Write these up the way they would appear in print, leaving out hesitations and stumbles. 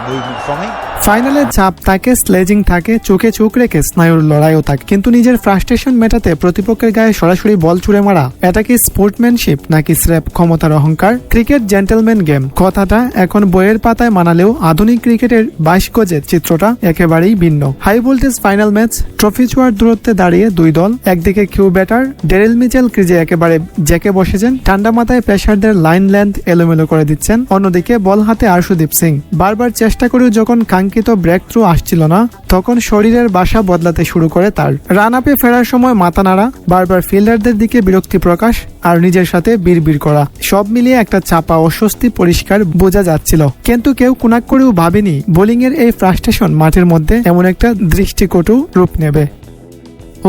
movement from him. ফাইনালে চাপ থাকে, স্লেজিং থাকে, চোখে চোখ রেখে স্নায়ুর লড়াইও থাকে, কিন্তু নিজের ফ্রাস্ট্রেশন মেটাতে প্রতিপক্ষের গায়ে সরাসরি বল ছুড়ে মারা, এটা কি স্পোর্টম্যানশিপ নাকি স্রেফ ক্ষমতার অহংকার? ক্রিকেট জেন্টলম্যান গেম কথাটা এখন বইয়ের পাতায় মানালেও আধুনিক ক্রিকেটের 22 গজের চিত্রটা একেবারেই ভিন্ন। High voltage final match, trophy ছোঁয়ার দূরত্বে দাঁড়িয়ে দুই দল, একদিকে কিউ ব্যাটার ডেরেল মিচেল ক্রিজে একেবারে জেকে বসেছেন, ঠান্ডা মাথায় পেসারদের লাইন লেন্থ এলোমেলো করে দিচ্ছেন, অন্যদিকে বল হাতে আরশদীপ সিং বারবার চেষ্টা করেও যখন কাঙ্ক্ষিত ব্রেক থ্রু আসছিল না, তখন শরীরের বাসা বদলাতে শুরু করে তার। রান আপে ফেরার সময় মাথা নাড়া, বারবার ফিল্ডারদের দিকে বিরক্তি প্রকাশ আর নিজের সাথে বিড়বিড় করা, সব মিলিয়ে একটা চাপা অস্বস্তি পরিষ্কার বোঝা যাচ্ছিল। কিন্তু কেউ কোনাক করেও ভাবেনি বোলিং এর এই ফ্রাস্ট্রেশন মাঠের মধ্যে এমন একটা দৃষ্টিকটু রূপ নেবে।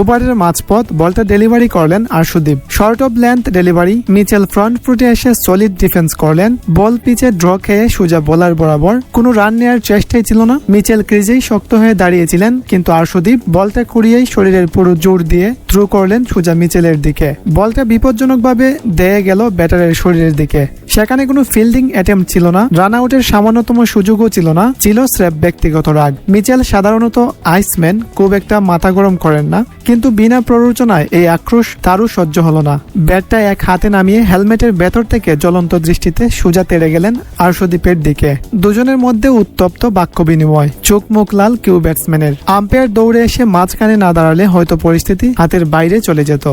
ওভারের মাঝপথ বলটা ডেলিভারি করলেন Arshdeep, short of length delivery, Mitchell front ফুটে এসে সলিড ডিফেন্স করলেন, বল পিচে ড্র খেয়ে সোজা বোলার বরাবর, কোনো রান নেওয়ার চেষ্টাই ছিল না। মিচেল ক্রিজেই শক্ত হয়ে দাঁড়িয়েছিলেন, কিন্তু আরশদীপ বলটা কুড়িয়েই শরীরের পুরো জোর দিয়ে থ্রু করলেন সোজা মিচেলের দিকে। বলটা বিপজ্জনকভাবে দেয়ে গেল ব্যাটারের শরীরের দিকে। সেখানে কোনো ফিল্ডিং অ্যাটেম্প্ট ছিল না, রান আউটের সামান্যতম সুযোগও ছিল না, ছিল স্রেফ ব্যক্তিগত রাগ। মিচেল সাধারণত আইসম্যান, খুব একটা মাথা গরম করেন না, কিন্তু বিনা প্ররোচনায় এই আক্রোশ তারও সহ্য হলো না। ব্যাটটা এক হাতে নামিয়ে হেলমেটের ভেতর থেকে জ্বলন্ত দৃষ্টিতে সোজা তেড়ে গেলেন আরশদীপের দিকে। দুজনের মধ্যে উত্তপ্ত বাক্য বিনিময়, চোখ মুখ লাল কিউ ব্যাটসম্যানের। আম্পায়ার দৌড়ে এসে মাঝখানে না দাঁড়ালে হয়তো পরিস্থিতি হাতের বাইরে চলে যেত।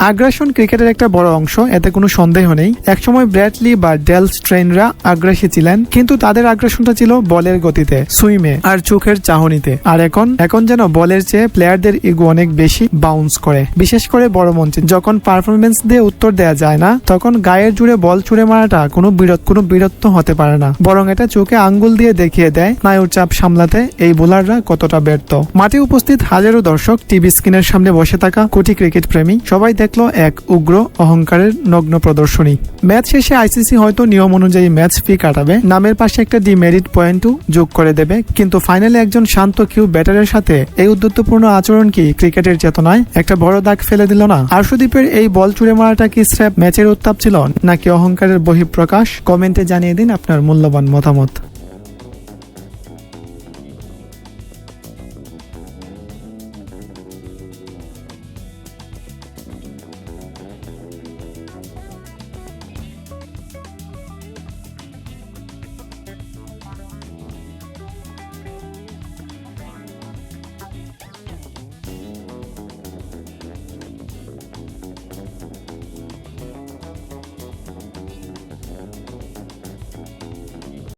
আগ্রাসন ক্রিকেটের একটা বড় অংশ, এতে কোনো সন্দেহ নেই। একসময় ব্র্যাডলি বা ডেল স্ট্রেইনরা আগ্রাসী ছিলেন, কিন্তু তাদের আগ্রাসনটা ছিল বলের গতিতে, সুইমে আর চোখের চাহনিতে। আর এখন যেন বলের চেয়ে প্লেয়ারদের ইগো অনেক বেশি বাউন্স করে, বিশেষ করে বড় মঞ্চে। যখন পারফরমেন্স দিয়ে উত্তর দেওয়া যায় না, তখন গায়ের জুড়ে বল ছুড়ে মারাটা কোনো বীরত্ব হতে পারে না, বরং এটা চোখে আঙ্গুল দিয়ে দেখিয়ে দেয় স্নায়ুর চাপ সামলাতে এই বোলাররা কতটা ব্যর্থ। মাঠে উপস্থিত হাজারো দর্শক, টিভি স্ক্রিনের সামনে বসে থাকা কোটি ক্রিকেট প্রেমী, সবাই দেখলো এক উগ্র অহংকারের নগ্ন প্রদর্শনী। ম্যাচ শেষে আইসিসি হয়তো নিয়ম অনুযায়ী ম্যাচ ফি কাটাবে, নামের পাশে একটা ডিমেরিট পয়েন্টও যোগ করে দেবে, কিন্তু ফাইনালে একজন শান্ত কিউ ব্যাটারের সাথে এই উদ্ধত্তপূর্ণ আচরণ কি ক্রিকেটের চেতনায় একটা বড় দাগ ফেলে দিল না? আরশদীপের এই বল ছুড়ে মারাটা কি স্রেফ ম্যাচের উত্তাপ ছিল নাকি অহংকারের বহিঃপ্রকাশ? কমেন্টে জানিয়ে দিন আপনার মূল্যবান মতামত।